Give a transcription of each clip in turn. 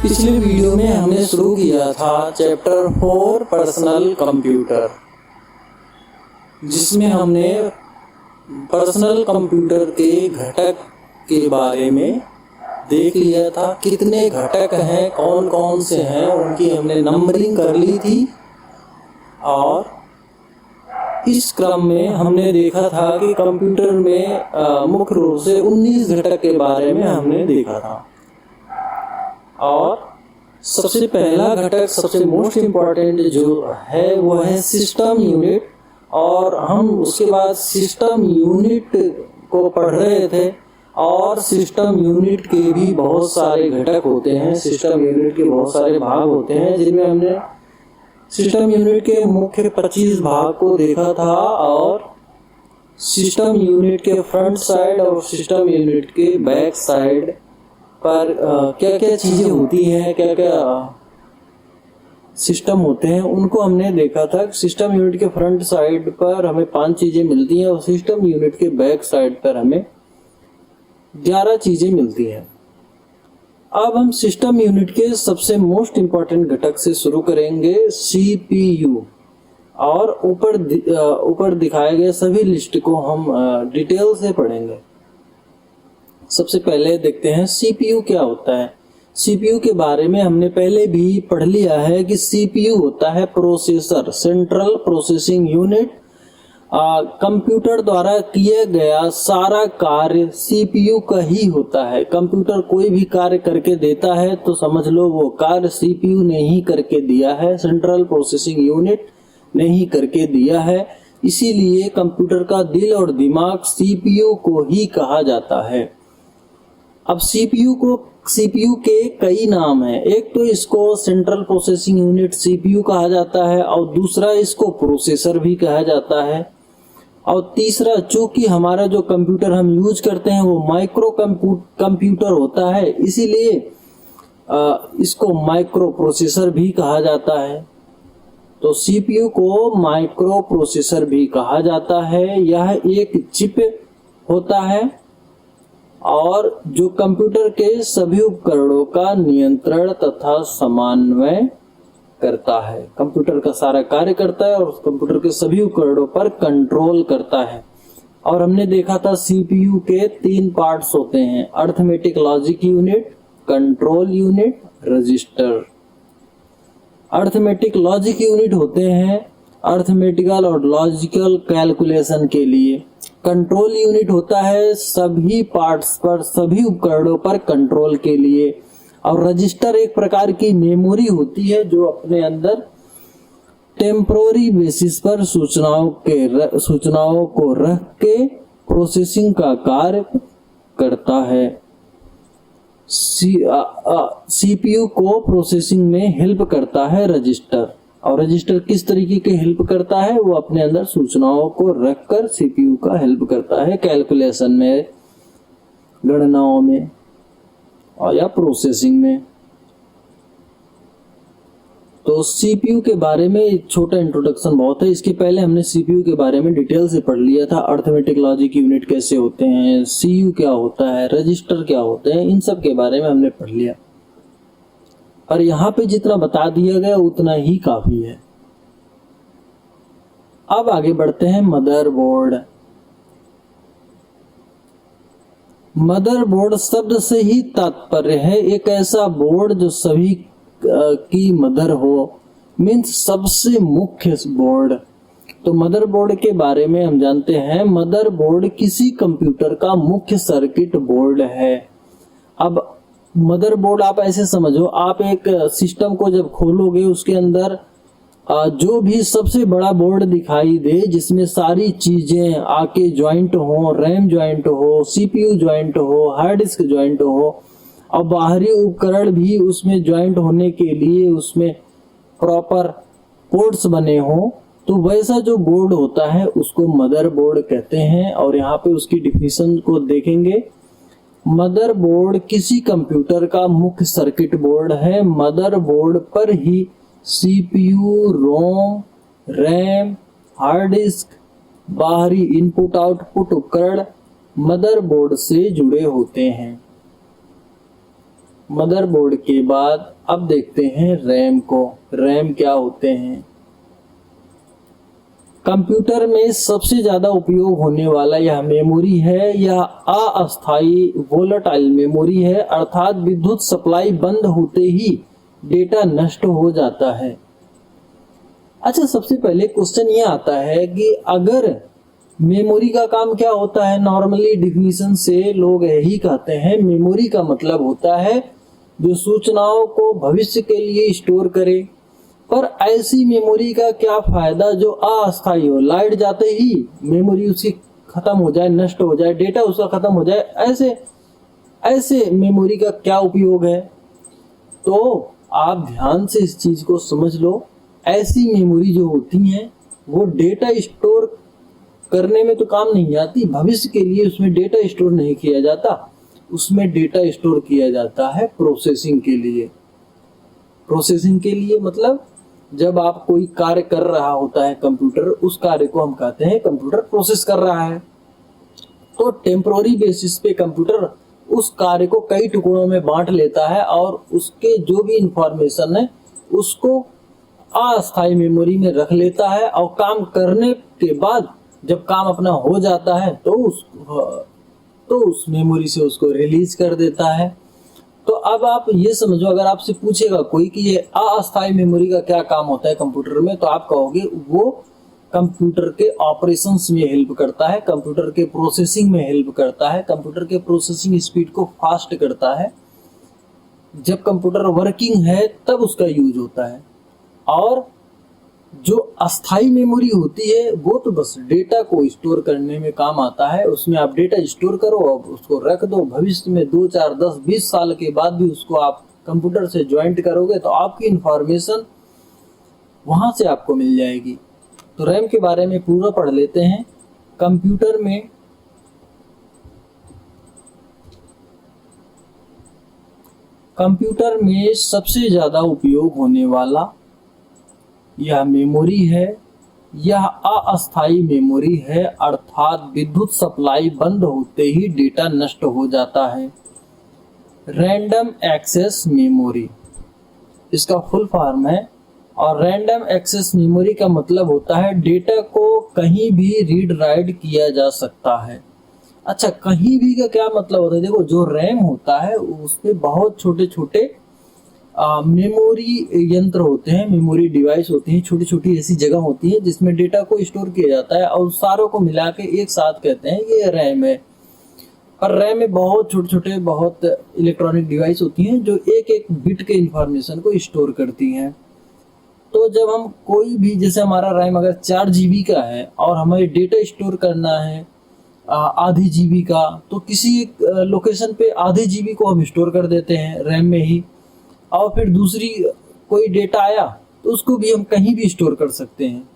पिछले वीडियो में हमने शुरू किया था चैप्टर 4 पर्सनल कंप्यूटर, जिसमें हमने पर्सनल कंप्यूटर के घटक के बारे में देख लिया था। कितने घटक हैं, कौन कौन से हैं, उनकी हमने नंबरिंग कर ली थी। और इस क्रम में हमने देखा था कि कंप्यूटर में मुख्य रूप से 19 घटक के बारे में हमने देखा था। और सबसे पहला घटक, सबसे मोस्ट इम्पॉर्टेंट जो है वो है सिस्टम यूनिट। और हम उसके बाद सिस्टम यूनिट को पढ़ रहे थे। और सिस्टम यूनिट के भी बहुत सारे घटक होते हैं, सिस्टम यूनिट के बहुत सारे भाग होते हैं, जिनमें हमने सिस्टम यूनिट के मुख्य 25 भाग को देखा था। और सिस्टम यूनिट के फ्रंट साइड और सिस्टम यूनिट के बैक साइड पर क्या क्या चीजें होती हैं, क्या क्या सिस्टम होते हैं, उनको हमने देखा था। सिस्टम यूनिट के फ्रंट साइड पर हमें 5 चीजें मिलती हैं और सिस्टम यूनिट के बैक साइड पर हमें 11 चीजें मिलती हैं। अब हम सिस्टम यूनिट के सबसे मोस्ट इम्पॉर्टेंट घटक से शुरू करेंगे, सीपीयू। और ऊपर दिखाए गए सभी लिस्ट को हम डिटेल से पढ़ेंगे। सबसे पहले देखते हैं सीपीयू क्या होता है। सीपीयू के बारे में हमने पहले भी पढ़ लिया है कि सीपीयू होता है processor, central processing unit. Computer द्वारा किया गया सारा कार्य सीपीयू का ही होता है। कंप्यूटर कोई भी कार्य करके देता है तो समझ लो वो कार्य सीपीयू ने ही करके दिया है, सेंट्रल प्रोसेसिंग यूनिट ने ही करके दिया है। इसीलिए कंप्यूटर का दिल और दिमाग सीपीयू को ही कहा जाता है। अब सीपीयू के कई नाम हैं। एक तो इसको सेंट्रल प्रोसेसिंग यूनिट सीपीयू कहा जाता है, और दूसरा इसको प्रोसेसर भी कहा जाता है, और तीसरा चूंकि हमारा जो कंप्यूटर हम यूज करते हैं वो माइक्रो कंप्यूटर होता है, इसीलिए इसको माइक्रो प्रोसेसर भी कहा जाता है। तो सीपीयू को माइक्रो प्रोसेसर भी कहा जाता है। यह एक चिप होता है और जो कंप्यूटर के सभी उपकरणों का नियंत्रण तथा समन्वय करता है। कंप्यूटर का सारा कार्य करता है और कंप्यूटर के सभी उपकरणों पर कंट्रोल करता है। और हमने देखा था सीपीयू के 3 पार्ट्स होते हैं, arithmetic logic unit, control unit, register. Arithmetic logic unit होते हैं अर्थमेटिकल और लॉजिकल कैलकुलेशन के लिए। कंट्रोल यूनिट होता है सभी पार्ट्स पर, सभी उपकरणों पर कंट्रोल के लिए। और रजिस्टर एक प्रकार की मेमोरी होती है जो अपने अंदर टेम्पोररी बेसिस पर सूचनाओं को रख के प्रोसेसिंग का कार्य करता है। सीपीयू को प्रोसेसिंग में हेल्प करता है रजिस्टर। और रजिस्टर किस तरीके के हेल्प करता है, वो अपने अंदर सूचनाओं को रखकर सीपीयू का हेल्प करता है कैलकुलेशन में, गणनाओं में और या प्रोसेसिंग में। तो सीपीयू के बारे में एक छोटा इंट्रोडक्शन बहुत है। इसके पहले हमने सीपीयू के बारे में डिटेल से पढ़ लिया था। अर्थमेटिक लॉजिक यूनिट कैसे होते हैं, सीयू क्या होता है, रजिस्टर क्या होते हैं, इन सब के बारे में हमने पढ़ लिया। और यहाँ पे जितना बता दिया गया उतना ही काफी है। अब आगे बढ़ते हैं मदरबोर्ड। मदरबोर्ड शब्द से ही तात्पर्य है एक ऐसा बोर्ड जो सभी की मदर हो, मीन्स सबसे मुख्य बोर्ड। तो मदरबोर्ड के बारे में हम जानते हैं, मदरबोर्ड किसी कंप्यूटर का मुख्य सर्किट बोर्ड है। अब मदरबोर्ड आप ऐसे समझो, आप एक सिस्टम को जब खोलोगे उसके अंदर जो भी सबसे बड़ा बोर्ड दिखाई दे, जिसमें सारी चीजें आके ज्वाइंट हो, रैम ज्वाइंट हो, सीपीयू ज्वाइंट हो, हार्ड डिस्क ज्वाइंट हो, और बाहरी उपकरण भी उसमें ज्वाइंट होने के लिए उसमें प्रॉपर पोर्ट्स बने हो, तो वैसा जो बोर्ड होता है उसको मदरबोर्ड कहते हैं। और यहाँ पे उसकी डिफिनेशन को देखेंगे। मदरबोर्ड किसी कंप्यूटर का मुख्य सर्किट बोर्ड है। मदरबोर्ड पर ही सीपीयू, रोम, रैम, हार्ड डिस्क, बाहरी इनपुट आउटपुट उपकरण मदरबोर्ड से जुड़े होते हैं। मदरबोर्ड के बाद अब देखते हैं रैम को। रैम क्या होते हैं? कंप्यूटर में सबसे ज़्यादा उपयोग होने वाला यह मेमोरी है। यह अस्थायी वोलेटाइल मेमोरी है, अर्थात विद्युत सप्लाई बंद होते ही डेटा नष्ट हो जाता है। अच्छा, सबसे पहले क्वेश्चन ये आता है कि अगर मेमोरी का काम क्या होता है? नॉर्मली डिफिनीशन से लोग यही कहते हैं, मेमोरी का मतलब होता है जो सूचनाओं को भविष्य के लिए स्टोर करे। पर ऐसी मेमोरी का क्या फायदा जो अस्थायी हो, लाइट जाते ही मेमोरी उसकी खत्म हो जाए, नष्ट हो जाए, डेटा उसका खत्म हो जाए, ऐसे मेमोरी का क्या उपयोग है? तो आप ध्यान से इस चीज को समझ लो। ऐसी मेमोरी जो होती हैं वो डेटा स्टोर करने में तो काम नहीं आती, भविष्य के लिए उसमें डेटा स्टोर नहीं किया जाता, उसमें डेटा स्टोर किया जाता है प्रोसेसिंग के लिए। प्रोसेसिंग के लिए मतलब जब आप कोई कार्य कर रहा होता है कंप्यूटर, उस कार्य को हम कहते हैं कंप्यूटर प्रोसेस कर रहा है। तो टेम्पोररी बेसिस पे कंप्यूटर उस कार्य को कई टुकड़ों में बांट लेता है और उसके जो भी इंफॉर्मेशन है उसको अस्थायी मेमोरी में रख लेता है, और काम करने के बाद जब काम अपना हो जाता है तो उस मेमोरी से उसको रिलीज कर देता है। तो अब आप ये समझो, अगर आपसे पूछेगा कोई कि ये अस्थायी मेमोरी का क्या काम होता है कंप्यूटर में, तो आप कहोगे वो कंप्यूटर के ऑपरेशंस में हेल्प करता है, कंप्यूटर के प्रोसेसिंग में हेल्प करता है, कंप्यूटर के प्रोसेसिंग स्पीड को फास्ट करता है। जब कंप्यूटर वर्किंग है तब उसका यूज होता है। और जो अस्थायी मेमोरी होती है वो तो बस डेटा को स्टोर करने में काम आता है। उसमें आप डेटा स्टोर करो और उसको रख दो, भविष्य में 2, 4, 10, 20 साल के बाद भी उसको आप कंप्यूटर से ज्वाइंट करोगे तो आपकी इंफॉर्मेशन वहां से आपको मिल जाएगी। तो रैम के बारे में पूरा पढ़ लेते हैं। कंप्यूटर में सबसे ज़्यादा उपयोग होने वाला यह मेमोरी है। यह अस्थायी मेमोरी है, अर्थात विद्युत सप्लाई बंद होते ही डेटा नष्ट हो जाता है। रैंडम एक्सेस मेमोरी इसका फुल फॉर्म है, और रैंडम एक्सेस मेमोरी का मतलब होता है डेटा को कहीं भी रीड राइट किया जा सकता है। अच्छा, कहीं भी का क्या मतलब होता है? देखो, जो रैम होता है उसमें बहुत छोटे छोटे मेमोरी यंत्र होते हैं, मेमोरी डिवाइस होती हैं, छोटी छोटी ऐसी जगह होती है जिसमें डेटा को स्टोर किया जाता है, और सारों को मिला के एक साथ कहते हैं ये रैम है। पर रैम में बहुत छोटे छोटे बहुत इलेक्ट्रॉनिक डिवाइस होती हैं जो एक एक बिट के इंफॉर्मेशन को स्टोर करती हैं। तो जब हम कोई भी, जैसे हमारा रैम अगर 4 GB का है और हमें डेटा स्टोर करना है आधी GB का, तो किसी एक लोकेशन पे आधे GB को हम स्टोर कर देते हैं रैम में ही, और फिर दूसरी कोई डेटा आया तो उसको भी हम कहीं भी स्टोर कर सकते हैं।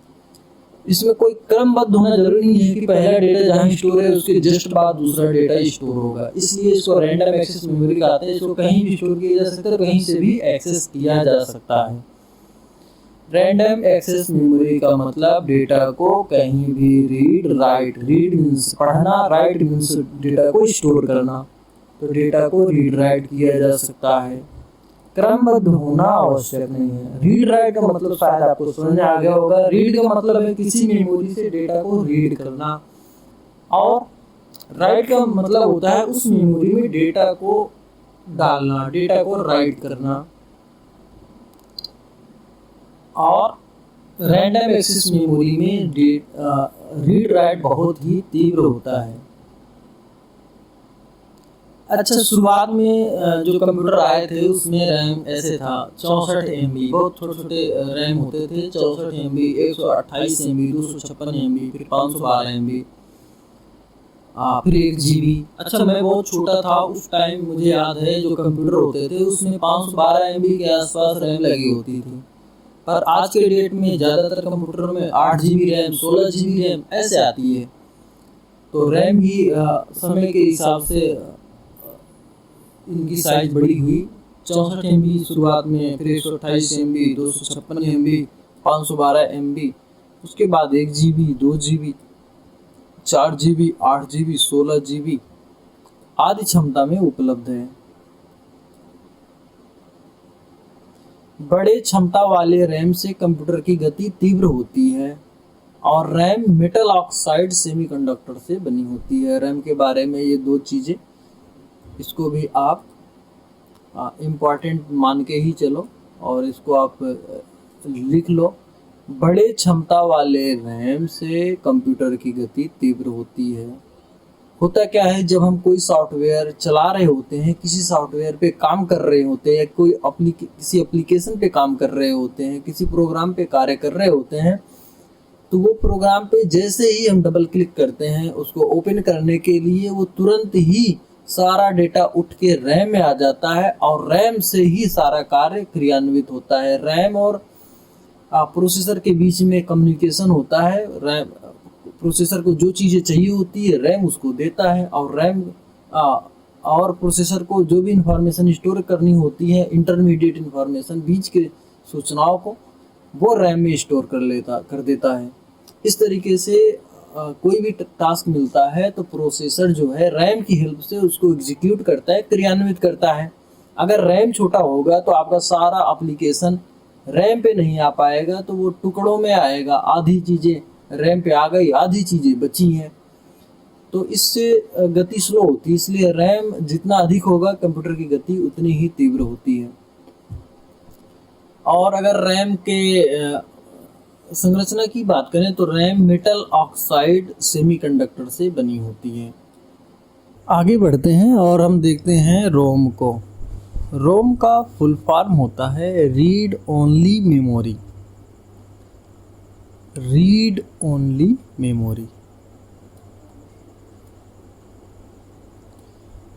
इसमें कोई क्रमबद्ध होना जरूरी नहीं है कि पहला डेटा जहाँ स्टोर है उसके जस्ट बाद दूसरा डेटा स्टोर होगा। इसलिए इसको रैंडम एक्सेस मेमोरी कहते हैं। इसको कहीं भी स्टोर किया जा सकता है, कहीं से भी एक्सेस किया जा सकता है। रैंडम एक्सेस मेमोरी का मतलब डेटा को कहीं भी रीड मीन्स पढ़ना, राइट मीन्स डेटा को स्टोर करना, तो डेटा को रीड राइट किया जा सकता है। क्रमबद्ध होना आवश्यक नहीं है। रीड राइट का मतलब शायद आपको समझ में आ गया होगा। रीड का मतलब है किसी मेमोरी से डेटा को रीड करना, और राइट का मतलब होता है उस मेमोरी में डेटा को डालना, डेटा को राइट करना। और रैंडम एक्सेस मेमोरी में रीड राइट बहुत ही तीव्र होता है। अच्छा, शुरुआत में जो कंप्यूटर आए थे उसमें रैम ऐसे था 64 MB, बहुत छोटे छोटे रैम होते थे। 64 MB, 128 MB, 256 MB, फिर 512 MB, फिर 1 GB। अच्छा, मैं बहुत छोटा था उस टाइम, मुझे याद है जो कंप्यूटर होते थे उसमें 512 MB के आसपास रैम लगी होती थी। पर आज के डेट में ज़्यादातर कंप्यूटर में 8 GB रैम, 16 GB रैम ऐसे आती है। तो रैम ही समय के हिसाब से इनकी साइज बड़ी हुई। 64 MB शुरुआत में, फिर 128 MB, 256 MB, 512 MB, उसके बाद 1 GB, 2 GB, 4 GB, 8 GB, 16 GB आदि क्षमता में उपलब्ध है। बड़े क्षमता वाले रैम से कंप्यूटर की गति तीव्र होती है और रैम मेटल ऑक्साइड सेमीकंडक्टर से बनी होती है। रैम के बारे में ये दो चीज़ें, इसको भी आप इम्पॉर्टेंट मान के ही चलो और इसको आप लिख लो। बड़े क्षमता वाले रैम से कंप्यूटर की गति तीव्र होती है। होता क्या है, जब हम कोई सॉफ्टवेयर चला रहे होते हैं, किसी सॉफ्टवेयर पे काम कर रहे होते हैं, किसी एप्लीकेशन पे काम कर रहे होते हैं, किसी प्रोग्राम पे कार्य कर रहे होते हैं, तो वो प्रोग्राम पे जैसे ही हम डबल क्लिक करते हैं उसको ओपन करने के लिए, वो तुरंत ही सारा डेटा उठ के रैम में आ जाता है और रैम से ही सारा कार्य क्रियान्वित होता है। रैम और प्रोसेसर के बीच में कम्युनिकेशन होता है। रैम प्रोसेसर को जो चीज़ें चाहिए होती है रैम उसको देता है और रैम और प्रोसेसर को जो भी इंफॉर्मेशन स्टोर करनी होती है, इंटरमीडिएट इंफॉर्मेशन, बीच के सूचनाओं को, वो रैम में स्टोर कर देता है। इस तरीके से कोई भी टास्क मिलता है तो प्रोसेसर जो है रैम की हेल्प से उसको एग्जीक्यूट करता है, क्रियान्वित करता है। अगर रैम छोटा होगा तो आपका सारा एप्लीकेशन रैम पे नहीं आ पाएगा, तो वो टुकड़ों में आएगा। आधी चीज़ें रैम पे आ गई, आधी चीज़ें बची हैं, तो इससे गति स्लो होती है। इसलिए रैम जितना अधिक होगा कंप्यूटर की गति उतनी ही तीव्र होती है। और अगर रैम के संरचना की बात करें तो रैम मेटल ऑक्साइड सेमीकंडक्टर से बनी होती है। आगे बढ़ते हैं और हम देखते हैं रोम को। रोम का फुल फॉर्म होता है read only memory. Read only memory.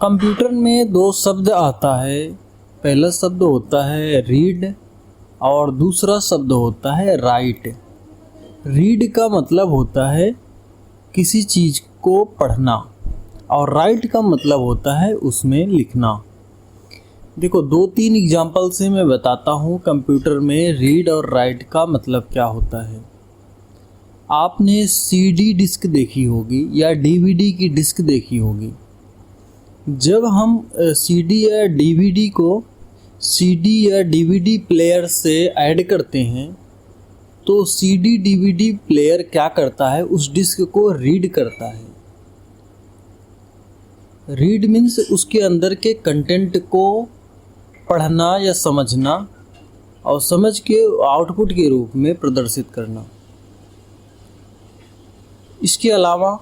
Computer में दो शब्द आता है। पहला शब्द होता है रीड और दूसरा शब्द होता है राइट। रीड का मतलब होता है किसी चीज़ को पढ़ना और राइट का मतलब होता है उसमें लिखना। देखो, 2-3 एग्जाम्पल से मैं बताता हूँ कंप्यूटर में रीड और राइट का मतलब क्या होता है। आपने सीडी डिस्क देखी होगी या डीवीडी की डिस्क देखी होगी। जब हम सीडी या डीवीडी को सीडी या डीवीडी प्लेयर से ऐड करते हैं तो सीडी डीवीडी प्लेयर क्या करता है, उस डिस्क को रीड करता है। रीड मीन्स उसके अंदर के कंटेंट को पढ़ना या समझना और समझ के आउटपुट के रूप में प्रदर्शित करना। इसके अलावा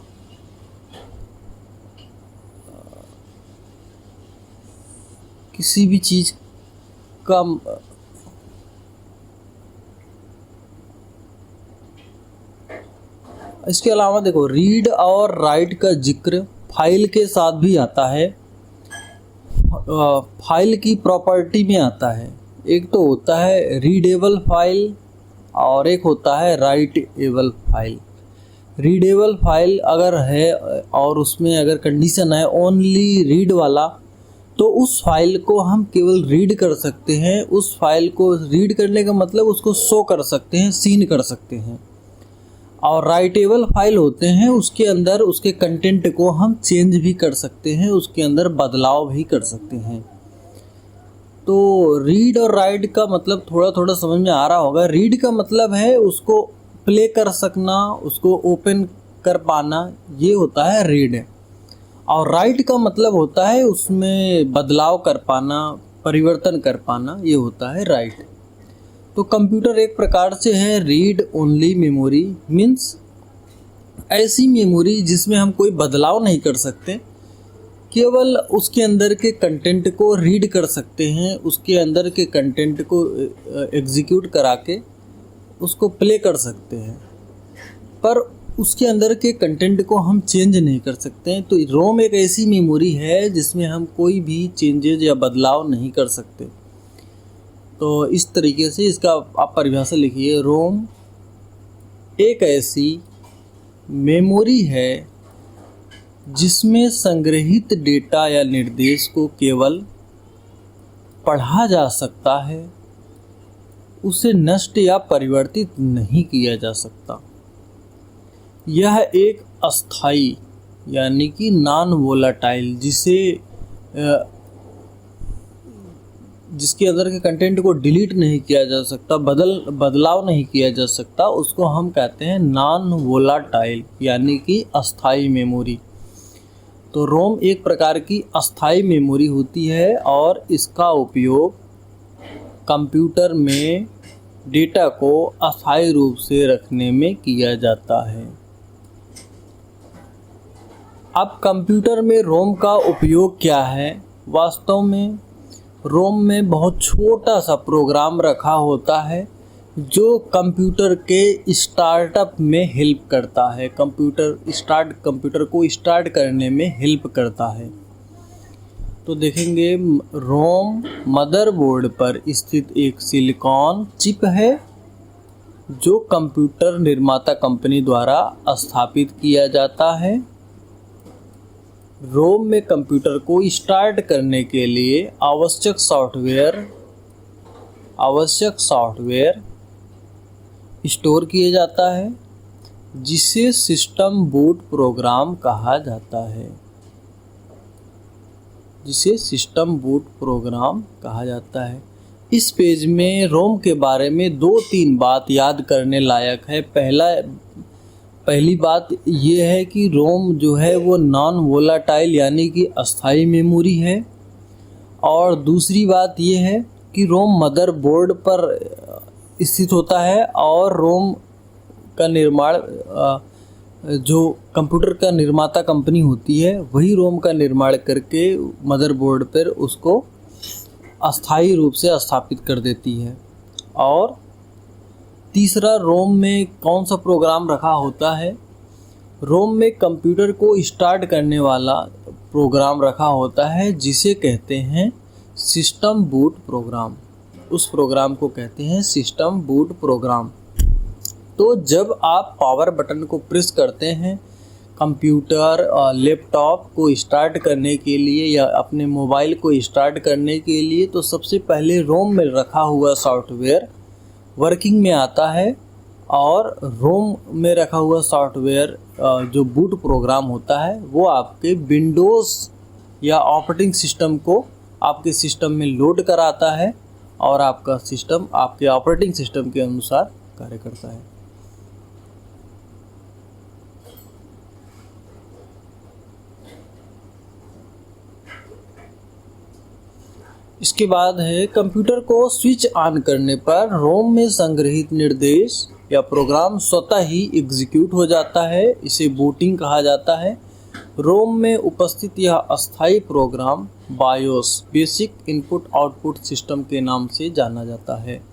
किसी भी चीज़ का इसके अलावा देखो, रीड और राइट का जिक्र फाइल के साथ भी आता है। फाइल की प्रॉपर्टी में आता है। एक तो होता है रीडेबल फाइल और एक होता है राइटेबल फाइल। रीडेबल फाइल अगर है और उसमें अगर कंडीशन है ओनली रीड वाला, तो उस फाइल को हम केवल रीड कर सकते हैं। उस फाइल को रीड करने का मतलब उसको शो कर सकते हैं, सीन कर सकते हैं। और राइटेबल फाइल होते हैं, उसके अंदर उसके कंटेंट को हम चेंज भी कर सकते हैं, उसके अंदर बदलाव भी कर सकते हैं। तो रीड और राइट का मतलब थोड़ा थोड़ा समझ में आ रहा होगा। रीड का मतलब है उसको प्ले कर सकना, उसको ओपन कर पाना, ये होता है रीड। और राइट का मतलब होता है उसमें बदलाव कर पाना, परिवर्तन कर पाना, ये होता है राइट। तो कंप्यूटर एक प्रकार से है रीड ओनली मेमोरी। मीन्स ऐसी मेमोरी जिसमें हम कोई बदलाव नहीं कर सकते, केवल उसके अंदर के कंटेंट को रीड कर सकते हैं, उसके अंदर के कंटेंट को एग्जीक्यूट करा के उसको प्ले कर सकते हैं, पर उसके अंदर के कंटेंट को हम चेंज नहीं कर सकते हैं। तो रोम एक ऐसी मेमोरी है जिसमें हम कोई भी चेंजेज या बदलाव नहीं कर सकते। तो इस तरीके से इसका आप परिभाषा लिखिए। रोम एक ऐसी मेमोरी है जिसमें संग्रहित डेटा या निर्देश को केवल पढ़ा जा सकता है, उसे नष्ट या परिवर्तित नहीं किया जा सकता। यह एक अस्थायी यानी कि नॉन वोलाटाइल, जिसे जिसके अंदर के कंटेंट को डिलीट नहीं किया जा सकता, बदलाव नहीं किया जा सकता, उसको हम कहते हैं नॉन वोलाटाइल यानी कि अस्थाई मेमोरी। तो रोम एक प्रकार की अस्थाई मेमोरी होती है और इसका उपयोग कंप्यूटर में डेटा को अस्थायी रूप से रखने में किया जाता है। अब कंप्यूटर में रोम का उपयोग क्या है? वास्तव में रोम में बहुत छोटा सा प्रोग्राम रखा होता है जो कंप्यूटर के स्टार्टअप में हेल्प करता है, कंप्यूटर को स्टार्ट करने में हेल्प करता है। तो देखेंगे रोम मदरबोर्ड पर स्थित एक सिलिकॉन चिप है जो कंप्यूटर निर्माता कंपनी द्वारा स्थापित किया जाता है। रोम में कंप्यूटर को स्टार्ट करने के लिए आवश्यक सॉफ्टवेयर स्टोर किया जाता है जिसे सिस्टम बूट प्रोग्राम कहा जाता है। इस पेज में रोम के बारे में 2-3 बात याद करने लायक है। पहली बात ये है कि रोम जो है वो नॉन वोलाटाइल यानी कि अस्थाई मेमोरी है, और दूसरी बात ये है कि रोम मदरबोर्ड पर स्थित होता है और रोम का निर्माण जो कंप्यूटर का निर्माता कंपनी होती है वही रोम का निर्माण करके मदरबोर्ड पर उसको अस्थायी रूप से स्थापित कर देती है। और तीसरा, रोम में कौन सा प्रोग्राम रखा होता है? रोम में कंप्यूटर को स्टार्ट करने वाला प्रोग्राम रखा होता है जिसे कहते हैं सिस्टम बूट प्रोग्राम। उस प्रोग्राम को कहते हैं सिस्टम बूट प्रोग्राम। तो जब आप पावर बटन को प्रेस करते हैं कंप्यूटर और लैपटॉप को स्टार्ट करने के लिए या अपने मोबाइल को स्टार्ट करने के लिए, तो सबसे पहले रोम में रखा हुआ सॉफ्टवेयर वर्किंग में आता है, और रोम में रखा हुआ सॉफ्टवेयर जो बूट प्रोग्राम होता है वो आपके विंडोज़ या ऑपरेटिंग सिस्टम को आपके सिस्टम में लोड कराता है और आपका सिस्टम आपके ऑपरेटिंग सिस्टम के अनुसार कार्य करता है। इसके बाद है कंप्यूटर को स्विच ऑन करने पर रोम में संग्रहित निर्देश या प्रोग्राम स्वतः ही एग्जीक्यूट हो जाता है। इसे बूटिंग कहा जाता है। रोम में उपस्थित यह अस्थायी program BIOS basic input output system के नाम से जाना जाता है।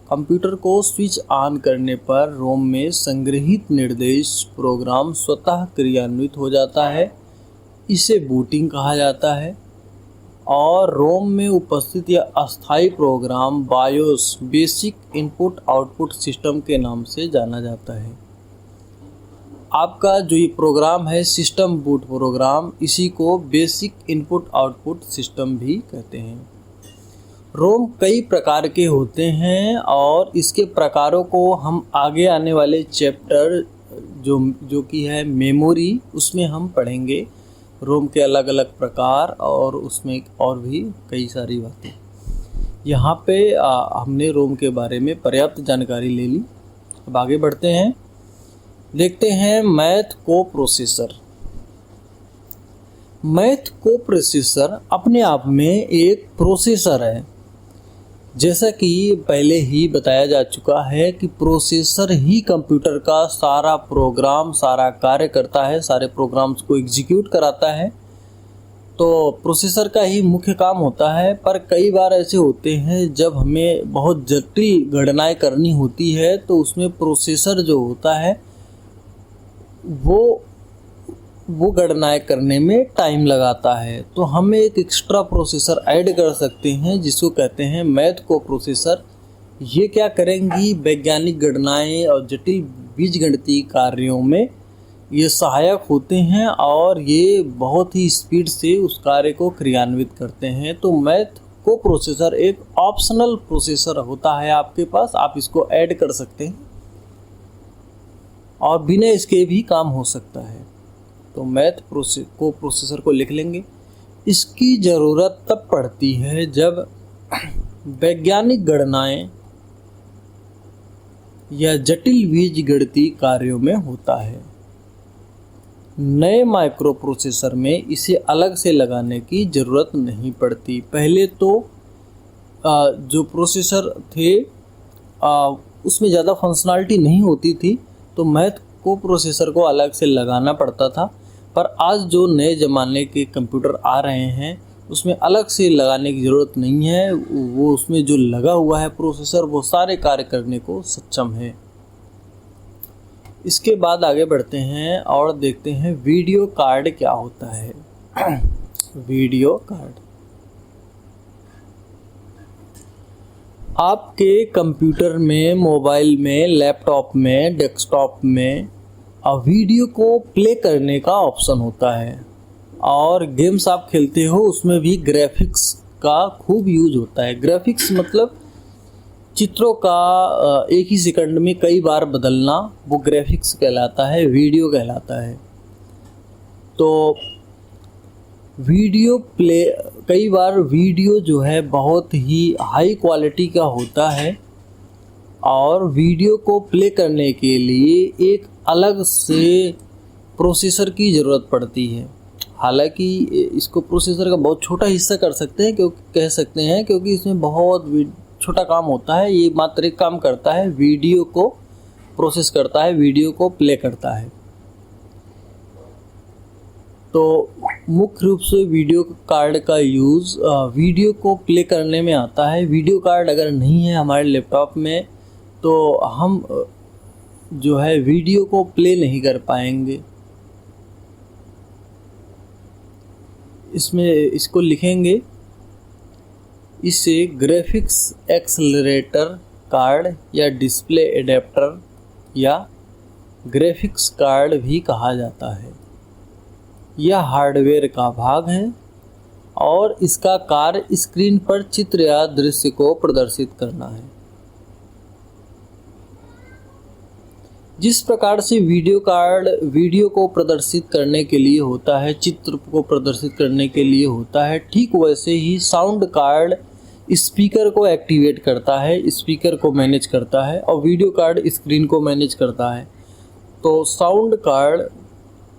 कंप्यूटर को स्विच ऑन करने पर रोम में संग्रहित निर्देश प्रोग्राम स्वतः क्रियान्वित हो जाता है। इसे बूटिंग कहा जाता है। और रोम में उपस्थित यह अस्थायी program BIOS basic input output system के नाम से जाना जाता है। आपका जो ये प्रोग्राम है सिस्टम बूट प्रोग्राम, इसी को बेसिक इनपुट आउटपुट सिस्टम भी कहते हैं। रोम कई प्रकार के होते हैं और इसके प्रकारों को हम आगे आने वाले चैप्टर जो कि है मेमोरी, उसमें हम पढ़ेंगे रोम के अलग अलग प्रकार और उसमें और भी कई सारी बातें। यहाँ पे हमने रोम के बारे में पर्याप्त जानकारी ले ली। अब आगे बढ़ते हैं, देखते हैं मैथ कोप्रोसेसर अपने आप में एक प्रोसेसर है। जैसा कि पहले ही बताया जा चुका है कि प्रोसेसर ही कंप्यूटर का सारा कार्य करता है, सारे प्रोग्राम्स को एग्जीक्यूट कराता है। तो प्रोसेसर का ही मुख्य काम होता है। पर कई बार ऐसे होते हैं जब हमें बहुत जटिल गणनाएं करनी होती है तो उसमें प्रोसेसर जो होता है वो गणनाएं करने में टाइम लगाता है। तो हम एक एक्स्ट्रा प्रोसेसर ऐड कर सकते हैं जिसको कहते हैं मैथ कोप्रोसेसर। ये क्या करेंगी? वैज्ञानिक गणनाएं और जटिल बीजगणितीय कार्यों में ये सहायक होते हैं और ये बहुत ही स्पीड से उस कार्य को क्रियान्वित करते हैं। तो मैथ कोप्रोसेसर एक ऑप्शनल प्रोसेसर होता है आपके पास, आप इसको ऐड कर सकते हैं और बिना इसके भी काम हो सकता है। तो मैथ को प्रोसेसर को लिख लेंगे। इसकी ज़रूरत तब पड़ती है जब वैज्ञानिक गणनाएं या जटिल बीजगणितीय कार्यों में होता है। नए माइक्रो प्रोसेसर में इसे अलग से लगाने की ज़रूरत नहीं पड़ती। पहले तो जो प्रोसेसर थे उसमें ज़्यादा फंक्शनैलिटी नहीं होती थी, तो मैथ को प्रोसेसर को अलग से लगाना पड़ता था। पर आज जो नए ज़माने के कंप्यूटर आ रहे हैं उसमें अलग से लगाने की ज़रूरत नहीं है। वो उसमें जो लगा हुआ है प्रोसेसर वो सारे कार्य करने को सक्षम है। इसके बाद आगे बढ़ते हैं और देखते हैं वीडियो कार्ड क्या होता है। वीडियो कार्ड आपके कंप्यूटर में, मोबाइल में, लैपटॉप में, डेस्कटॉप में वीडियो को प्ले करने का ऑप्शन होता है। और गेम्स आप खेलते हो उसमें भी ग्राफिक्स का खूब यूज होता है। ग्राफिक्स मतलब चित्रों का एक ही सेकंड में कई बार बदलना, वो ग्राफिक्स कहलाता है, वीडियो कहलाता है। तो वीडियो प्ले, कई बार वीडियो जो है बहुत ही हाई क्वालिटी का होता है और वीडियो को प्ले करने के लिए एक अलग से प्रोसेसर की ज़रूरत पड़ती है। हालांकि इसको प्रोसेसर का बहुत छोटा हिस्सा कर सकते हैं, क्योंकि कह सकते हैं क्योंकि इसमें बहुत छोटा काम होता है। ये मात्र एक काम करता है, वीडियो को प्रोसेस करता है, वीडियो को प्ले करता है। तो मुख्य रूप से वीडियो कार्ड का यूज़ वीडियो को प्ले करने में आता है। वीडियो कार्ड अगर नहीं है हमारे लैपटॉप में तो हम जो है वीडियो को प्ले नहीं कर पाएंगे। इसमें इसको लिखेंगे, इसे ग्राफिक्स एक्सेलरेटर कार्ड या डिस्प्ले एडेप्टर या ग्राफिक्स कार्ड भी कहा जाता है। यह हार्डवेयर का भाग है और इसका कार्य स्क्रीन पर चित्र या दृश्य को प्रदर्शित करना है। जिस प्रकार से वीडियो कार्ड वीडियो को प्रदर्शित करने के लिए होता है, चित्र को प्रदर्शित करने के लिए होता है, ठीक वैसे ही साउंड कार्ड स्पीकर को एक्टिवेट करता है, स्पीकर को मैनेज करता है और वीडियो कार्ड स्क्रीन को मैनेज करता है। तो साउंड कार्ड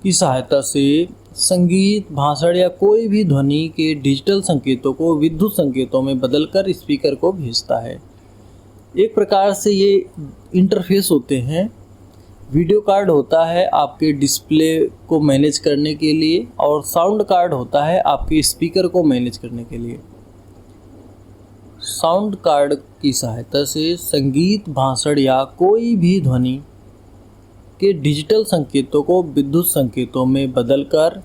की सहायता से संगीत, भाषण या कोई भी ध्वनि के डिजिटल संकेतों को विद्युत संकेतों में बदलकर स्पीकर को भेजता है। एक प्रकार से ये इंटरफेस होते हैं। वीडियो कार्ड होता है आपके डिस्प्ले को मैनेज करने के लिए और साउंड कार्ड होता है आपके स्पीकर को मैनेज करने के लिए। साउंड कार्ड की सहायता से संगीत, भाषण या कोई भी ध्वनि के डिजिटल संकेतों को विद्युत संकेतों में बदलकर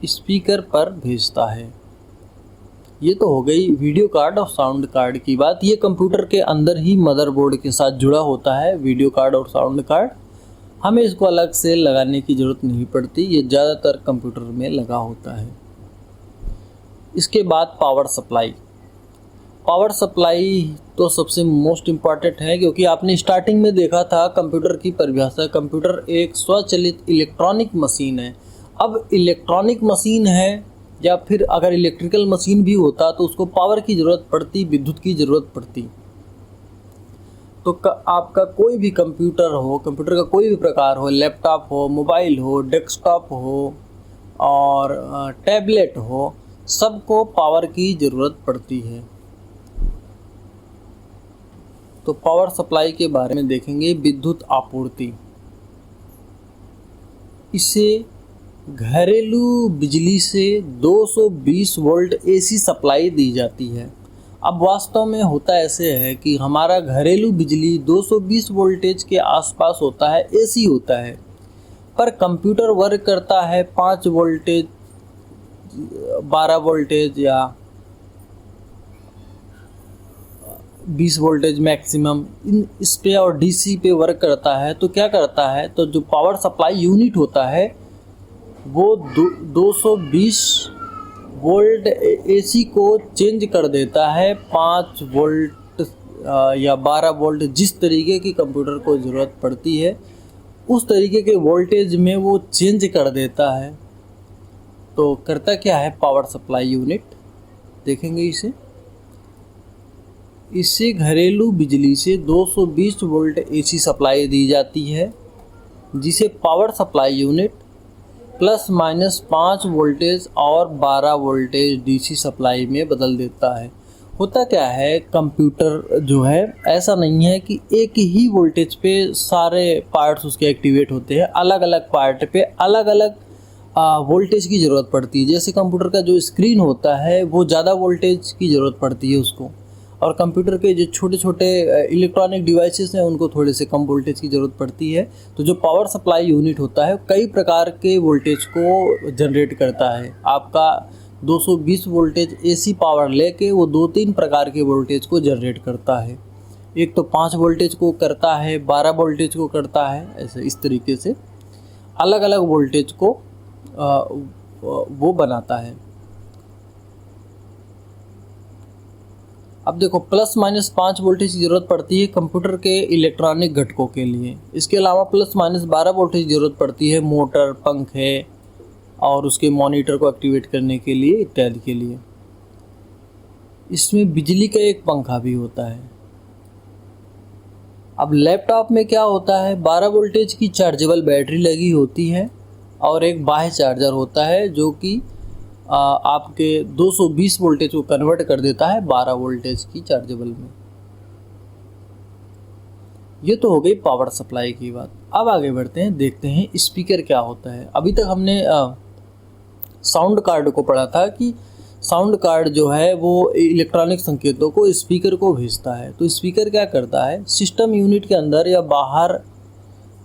स्पीकर पर भेजता है। ये तो हो गई वीडियो कार्ड और साउंड कार्ड की बात। ये कंप्यूटर के अंदर ही मदरबोर्ड के साथ जुड़ा होता है, वीडियो कार्ड और साउंड कार्ड। हमें इसको अलग से लगाने की ज़रूरत नहीं पड़ती, ये ज़्यादातर कंप्यूटर में लगा होता है। इसके बाद पावर सप्लाई। पावर सप्लाई तो सबसे मोस्ट इम्पॉर्टेंट है, क्योंकि आपने स्टार्टिंग में देखा था कंप्यूटर की परिभाषा, कंप्यूटर एक स्वचालित इलेक्ट्रॉनिक मशीन है। अब इलेक्ट्रॉनिक मशीन है या फिर अगर इलेक्ट्रिकल मशीन भी होता तो उसको पावर की ज़रूरत पड़ती, विद्युत की ज़रूरत पड़ती। तो आपका कोई भी कंप्यूटर हो, कंप्यूटर का कोई भी प्रकार हो, लैपटॉप हो, मोबाइल हो, डेस्कटॉप हो और टैबलेट हो, सबको पावर की ज़रूरत पड़ती है। तो पावर सप्लाई के बारे में देखेंगे। विद्युत आपूर्ति, इसे घरेलू बिजली से 220 वोल्ट एसी सप्लाई दी जाती है। अब वास्तव में होता ऐसे है कि हमारा घरेलू बिजली 220 वोल्टेज के आसपास होता है, एसी होता है, पर कंप्यूटर वर्क करता है 5 वोल्टेज, 12 वोल्टेज या 20 वोल्टेज मैक्सिमम इस पे और डीसी पे वर्क करता है। तो क्या करता है, तो जो पावर सप्लाई यूनिट होता है वो 220 वोल्ट एसी को चेंज कर देता है 5 वोल्ट या 12 वोल्ट, जिस तरीके की कंप्यूटर को ज़रूरत पड़ती है उस तरीके के वोल्टेज में वो चेंज कर देता है। तो करता क्या है पावर सप्लाई यूनिट, देखेंगे इससे घरेलू बिजली से 220 वोल्ट एसी सप्लाई दी जाती है, जिसे पावर सप्लाई यूनिट ±5 वोल्टेज और 12 वोल्टेज डीसी सप्लाई में बदल देता है। होता क्या है, कंप्यूटर जो है ऐसा नहीं है कि एक ही वोल्टेज पे सारे पार्ट्स उसके एक्टिवेट होते हैं, अलग अलग पार्ट पे अलग अलग वोल्टेज की ज़रूरत पड़ती है। जैसे कंप्यूटर का जो स्क्रीन होता है वो ज़्यादा वोल्टेज की ज़रूरत पड़ती है उसको, और कंप्यूटर के जो छोटे छोटे इलेक्ट्रॉनिक डिवाइसेस हैं उनको थोड़े से कम वोल्टेज की ज़रूरत पड़ती है। तो जो पावर सप्लाई यूनिट होता है कई प्रकार के वोल्टेज को जनरेट करता है। आपका 220 वोल्टेज एसी पावर लेके वो 2-3 प्रकार के वोल्टेज को जनरेट करता है। एक तो 5 वोल्टेज को करता है, 12 वोल्टेज को करता है, ऐसे इस तरीके से अलग अलग वोल्टेज को वो बनाता है। अब देखो ±5 वोल्टेज की ज़रूरत पड़ती है कंप्यूटर के इलेक्ट्रॉनिक घटकों के लिए। इसके अलावा ±12 वोल्टेज की ज़रूरत पड़ती है मोटर, पंखे और उसके मॉनिटर को एक्टिवेट करने के लिए इत्यादि के लिए। इसमें बिजली का एक पंखा भी होता है। अब लैपटॉप में क्या होता है, 12 वोल्टेज की चार्जेबल बैटरी लगी होती है और एक बाह्य चार्जर होता है जो कि आपके 220 वोल्टेज को कन्वर्ट कर देता है 12 वोल्टेज की चार्जेबल में। ये तो हो गई पावर सप्लाई की बात। अब आगे बढ़ते हैं, देखते हैं स्पीकर क्या होता है। अभी तक हमने साउंड कार्ड को पढ़ा था कि साउंड कार्ड जो है वो इलेक्ट्रॉनिक संकेतों को स्पीकर को भेजता है। तो स्पीकर क्या करता है, सिस्टम यूनिट के अंदर या बाहर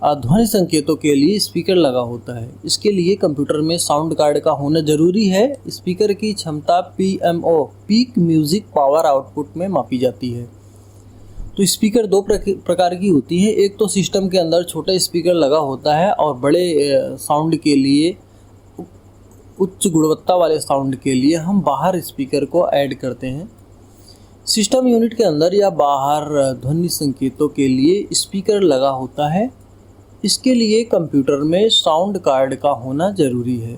ध्वनि संकेतों के लिए स्पीकर लगा होता है। इसके लिए कंप्यूटर में साउंड कार्ड का होना जरूरी है। स्पीकर की क्षमता PMO peak music power output में मापी जाती है। तो स्पीकर दो प्रकार की होती है। एक तो सिस्टम के अंदर छोटा स्पीकर लगा होता है और बड़े साउंड के लिए, उच्च गुणवत्ता वाले साउंड के लिए हम बाहर स्पीकर को ऐड करते हैं। सिस्टम यूनिट के अंदर या बाहर ध्वनि संकेतों के लिए स्पीकर लगा होता है। इसके लिए कंप्यूटर में साउंड कार्ड का होना जरूरी है।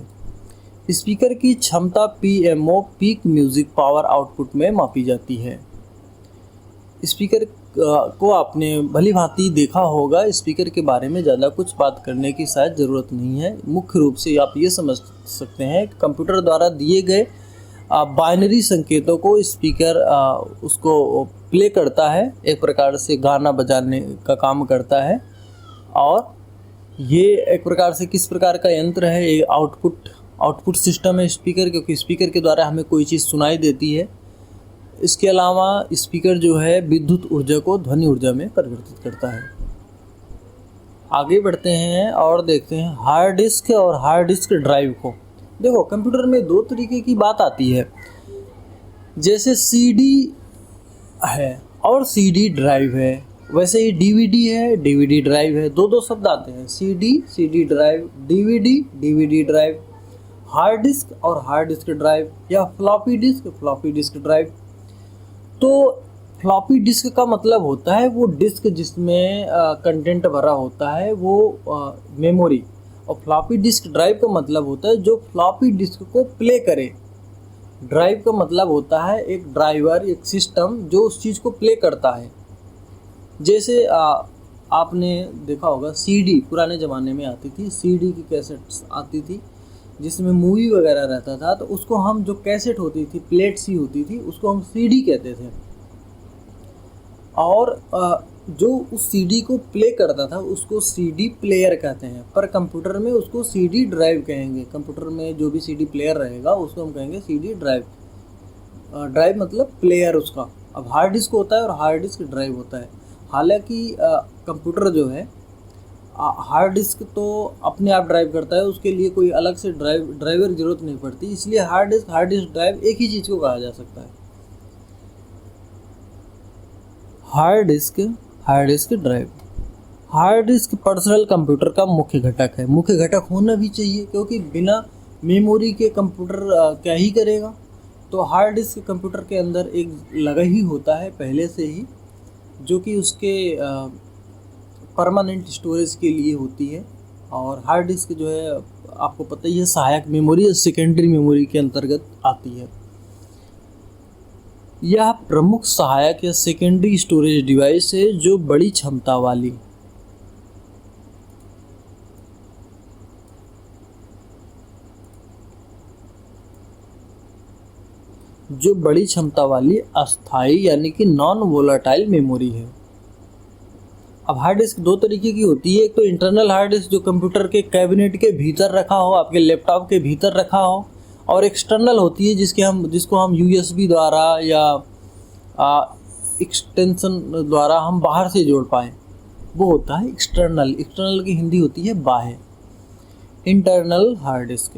स्पीकर की क्षमता PMO peak music power output में मापी जाती है। स्पीकर को आपने भली भांति देखा होगा। स्पीकर के बारे में ज़्यादा कुछ बात करने की शायद ज़रूरत नहीं है। मुख्य रूप से आप ये समझ सकते हैं कि कंप्यूटर द्वारा दिए गए बाइनरी संकेतों को स्पीकर उसको प्ले करता है, एक प्रकार से गाना बजाने का काम करता है। और ये एक प्रकार से किस प्रकार का यंत्र है, ये आउटपुट सिस्टम है स्पीकर, क्योंकि स्पीकर के द्वारा हमें कोई चीज़ सुनाई देती है। इसके अलावा स्पीकर जो है विद्युत ऊर्जा को ध्वनि ऊर्जा में परिवर्तित करता है। आगे बढ़ते हैं और देखते हैं हार्ड डिस्क और हार्ड डिस्क ड्राइव को। देखो कंप्यूटर में दो तरीके की बात आती है, जैसे CD है और CD ड्राइव है, वैसे ही DVD है, DVD ड्राइव है। दो शब्द आते हैं, CD drive, DVD drive, hard disk और हार्ड डिस्क ड्राइव, या फ्लॉपी डिस्क ड्राइव। तो फ्लॉपी डिस्क का मतलब होता है वो डिस्क जिसमें कंटेंट भरा होता है, वो मेमोरी। और फ्लॉपी डिस्क ड्राइव का मतलब होता है जो फ्लॉपी डिस्क को प्ले करे। ड्राइव का मतलब होता है एक ड्राइवर, एक सिस्टम जो उस चीज़ को प्ले करता है। जैसे आपने देखा होगा CD पुराने ज़माने में आती थी, CD की कैसेट्स आती थी जिसमें मूवी वगैरह रहता था। तो उसको हम, जो कैसेट होती थी, प्लेट सी होती थी, उसको हम CD कहते थे। और जो उस CD को प्ले करता था उसको CD प्लेयर कहते हैं, पर कंप्यूटर में उसको CD ड्राइव कहेंगे। कंप्यूटर में जो भी CD प्लेयर रहेगा उसको हम कहेंगे CD ड्राइव। ड्राइव मतलब प्लेयर उसका। अब हार्ड डिस्क होता है और हार्ड डिस्क ड्राइव होता है। हालांकि कंप्यूटर जो है हार्ड डिस्क तो अपने आप ड्राइव करता है, उसके लिए कोई अलग से ड्राइवर की जरूरत नहीं पड़ती। इसलिए हार्ड डिस्क ड्राइव एक ही चीज़ को कहा जा सकता है, hard disk drive. Hard disk personal computer का मुख्य घटक है। मुख्य घटक होना भी चाहिए, क्योंकि बिना मेमोरी के कंप्यूटर क्या ही करेगा। तो हार्ड डिस्क कंप्यूटर के अंदर एक लगा ही होता है पहले से ही, जो कि उसके परमानेंट स्टोरेज के लिए होती है। और हार्ड डिस्क जो है आपको पता ही है सहायक मेमोरी या सेकेंडरी मेमोरी के अंतर्गत आती है। यह प्रमुख सहायक या सेकेंडरी स्टोरेज डिवाइस है जो बड़ी क्षमता वाली अस्थायी यानी कि नॉन वोलाटाइल मेमोरी है। अब हार्ड डिस्क दो तरीके की होती है। एक तो इंटरनल हार्ड डिस्क जो कंप्यूटर के कैबिनेट के भीतर रखा हो, आपके लैपटॉप के भीतर रखा हो, और एक्सटर्नल होती है जिसको हम यूएसबी द्वारा या एक्सटेंशन द्वारा हम बाहर से जोड़ पाएँ, वो होता है एक्सटर्नल। एक्सटर्नल की हिंदी होती है बाह्य। इंटरनल हार्ड डिस्क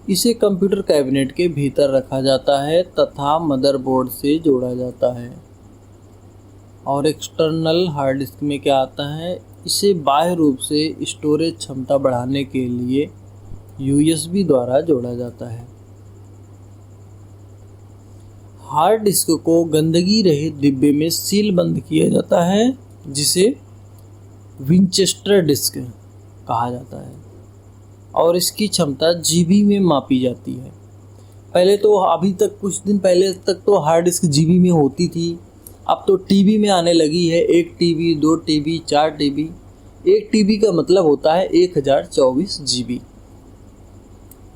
इसे कंप्यूटर कैबिनेट के भीतर रखा जाता है तथा मदरबोर्ड से जोड़ा जाता है। और एक्सटर्नल हार्ड डिस्क में क्या आता है, इसे बाह्य रूप से स्टोरेज क्षमता बढ़ाने के लिए यूएसबी द्वारा जोड़ा जाता है। हार्ड डिस्क को गंदगी रहित डिब्बे में सील बंद किया जाता है जिसे विंचेस्टर डिस्क कहा जाता है और इसकी क्षमता जीबी में मापी जाती है। पहले तो अभी तक कुछ दिन पहले तक तो हार्ड डिस्क जीबी में होती थी, अब तो टीबी में आने लगी है। 1 टीबी, 2 टीबी, 4 टीबी। 1 टीबी का मतलब होता है 1024 जीबी।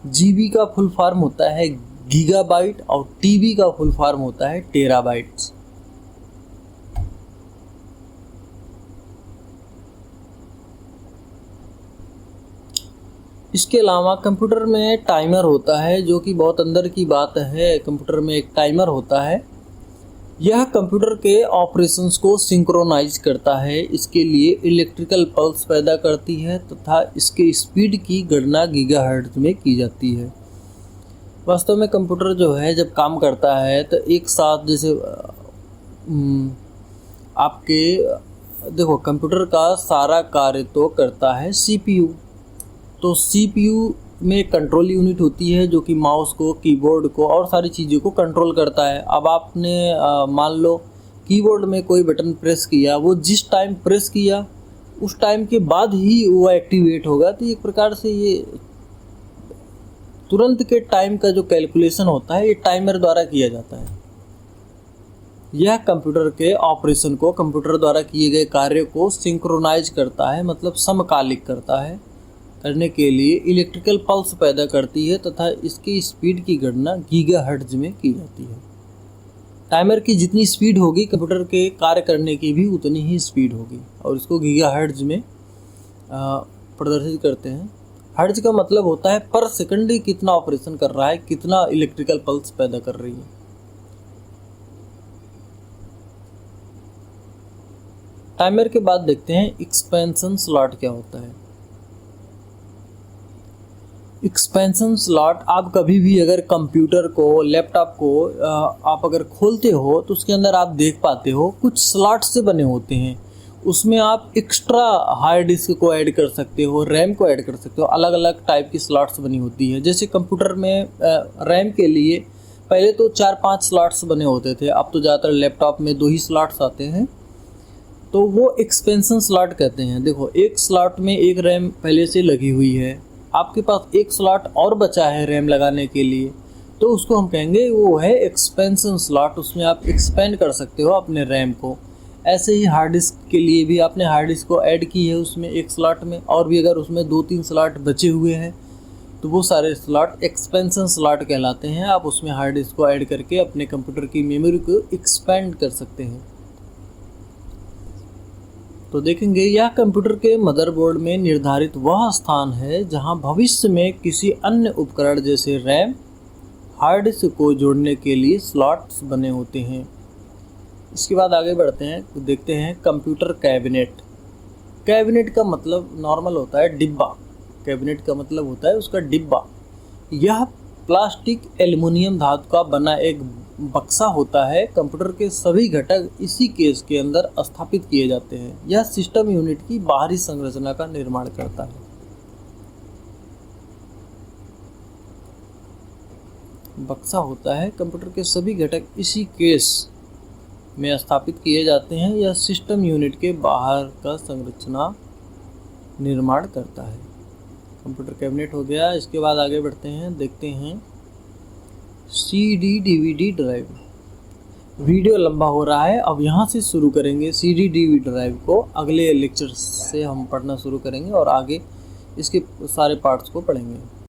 जीबी का फुल फॉर्म होता है गीगाबाइट और टीबी का फुल फॉर्म होता है टेराबाइट्स। इसके अलावा कंप्यूटर में टाइमर होता है जो कि बहुत अंदर की बात है। कंप्यूटर में एक टाइमर होता है, यह कंप्यूटर के ऑपरेशंस को सिंक्रोनाइज करता है। इसके लिए इलेक्ट्रिकल पल्स पैदा करती है तथा इसके स्पीड की गणना गीगाहर्ट्ज में की जाती है। वास्तव में कंप्यूटर जो है जब काम करता है तो एक साथ जैसे आपके देखो कंप्यूटर का सारा कार्य तो करता है सीपीयू। तो सीपीयू में कंट्रोल यूनिट होती है जो कि माउस को, कीबोर्ड को और सारी चीज़ों को कंट्रोल करता है। अब आपने मान लो कीबोर्ड में कोई बटन प्रेस किया, वो जिस टाइम प्रेस किया उस टाइम के बाद ही वो एक्टिवेट होगा। तो एक प्रकार से ये तुरंत के टाइम का जो कैलकुलेशन होता है ये टाइमर द्वारा किया जाता है। यह कंप्यूटर के ऑपरेशन को, कंप्यूटर द्वारा किए गए कार्य को सिंक्रोनाइज करता है, मतलब समकालिक करता है। करने के लिए इलेक्ट्रिकल पल्स पैदा करती है तथा इसकी स्पीड की गणना गीगाहर्ट्ज में की जाती है। टाइमर की जितनी स्पीड होगी कंप्यूटर के कार्य करने की भी उतनी ही स्पीड होगी और इसको गीगाहर्ट्ज में प्रदर्शित करते हैं। हर्ट्ज का मतलब होता है पर सेकंड ही कितना ऑपरेशन कर रहा है, कितना इलेक्ट्रिकल पल्स पैदा कर रही है। टाइमर के बाद देखते हैं एक्सपेंशन स्लॉट क्या होता है। एक्सपेंशन स्लॉट, आप कभी भी अगर कंप्यूटर को, लैपटॉप को आप अगर खोलते हो तो उसके अंदर आप देख पाते हो कुछ स्लॉट से बने होते हैं। उसमें आप एक्स्ट्रा हार्ड डिस्क को ऐड कर सकते हो, रैम को ऐड कर सकते हो। अलग अलग टाइप की स्लॉट्स बनी होती है। जैसे कंप्यूटर में रैम के लिए पहले तो 4-5 स्लॉट्स बने होते थे, अब तो ज़्यादातर लैपटॉप में 2 ही स्लॉट्स आते हैं, तो वो एक्सपेंशन स्लॉट कहते हैं। देखो एक स्लॉट में एक रैम पहले से लगी हुई है, आपके पास एक स्लॉट और बचा है रैम लगाने के लिए, तो उसको हम कहेंगे वो है एक्सपेंशन स्लॉट। उसमें आप एक्सपेंड कर सकते हो अपने रैम को। ऐसे ही हार्ड डिस्क के लिए भी आपने हार्ड डिस्क को ऐड की है उसमें एक स्लॉट में, और भी अगर उसमें 2-3 स्लॉट बचे हुए हैं तो वो सारे स्लॉट एक्सपेंशन स्लॉट कहलाते हैं। आप उसमें हार्ड डिस्क को ऐड करके अपने कंप्यूटर की मेमोरी को एक्सपेंड कर सकते हैं। तो देखेंगे यह कंप्यूटर के मदरबोर्ड में निर्धारित वह स्थान है जहां भविष्य में किसी अन्य उपकरण जैसे रैम, हार्ड डिस्क को जोड़ने के लिए स्लॉट्स बने होते हैं। इसके बाद आगे बढ़ते हैं, तो देखते हैं कंप्यूटर कैबिनेट। कैबिनेट का मतलब नॉर्मल होता है डिब्बा। कैबिनेट का मतलब होता है उसका डिब्बा। यह प्लास्टिक, एल्युमिनियम धातु का बना एक बक्सा होता है। कंप्यूटर के सभी घटक इसी केस के अंदर स्थापित किए जाते हैं। यह सिस्टम यूनिट की बाहरी संरचना का निर्माण करता है। बक्सा होता है, कंप्यूटर के सभी घटक इसी केस में स्थापित किए जाते हैं। यह सिस्टम यूनिट के बाहर का संरचना निर्माण करता है। कंप्यूटर कैबिनेट हो गया। इसके बाद आगे बढ़ते हैं, देखते हैं CD DVD ड्राइव। वीडियो लंबा हो रहा है, अब यहाँ से शुरू करेंगे। CD DVD ड्राइव को अगले लेक्चर से हम पढ़ना शुरू करेंगे और आगे इसके सारे पार्ट्स को पढ़ेंगे।